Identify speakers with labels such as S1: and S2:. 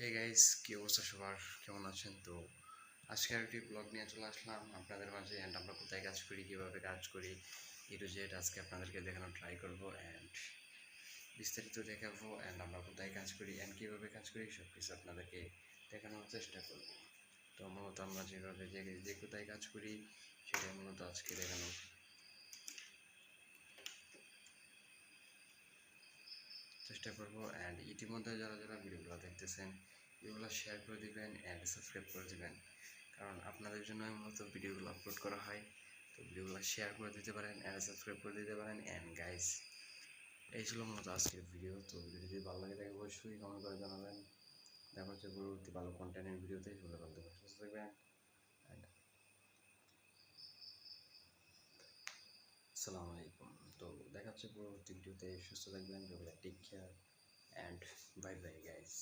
S1: Hey guys, কি অবস্থা সবার? কেমন আছেন? তো আজকে আর একটি ব্লগ নিয়ে চলে আসলাম আপনাদের মাঝে। অ্যান্ড আমরা কোথায় কাজ করি, কীভাবে কাজ করি, এ টু জেড আজকে আপনাদেরকে দেখানোর ট্রাই করবো অ্যান্ড বিস্তারিত দেখাবো। অ্যান্ড আমরা কোথায় কাজ করি অ্যান্ড কীভাবে কাজ করি সব কিছু আপনাদেরকে দেখানোর চেষ্টা করবো। তো মূলত আমরা যেভাবে যে কোথায় কাজ করি সেটাই মূলত আজকে দেখানোর চেষ্টা করবো। অ্যান্ড ইতিমধ্যে যারা যারা ভিডিওগুলো দেখতেছেন এগুলো শেয়ার করে দিবেন অ্যান্ড সাবস্ক্রাইব করে দিবেন, কারণ আপনাদের জন্য মূলত ভিডিওগুলো আপলোড করা হয়। তো ভিডিওগুলো শেয়ার করে দিতে পারেন অ্যান্ড সাবস্ক্রাইব করে দিতে পারেন। অ্যান্ড গাইস, এই ছিল মূলত আজকের ভিডিও। তো ভিডিও যদি ভালো লাগে থাকে অবশ্যই কমেন্ট করে জানাবেন। দেখা হচ্ছে পরবর্তী ভালো কন্টেন্টের ভিডিওতে। ভালো থাকবেন, সুস্থ থাকবেন। আসসালামু আলাইকুম। তো দেখা হচ্ছে পরবর্তী ভিডিওতে। সুস্থ থাকবেন, take care and bye bye guys.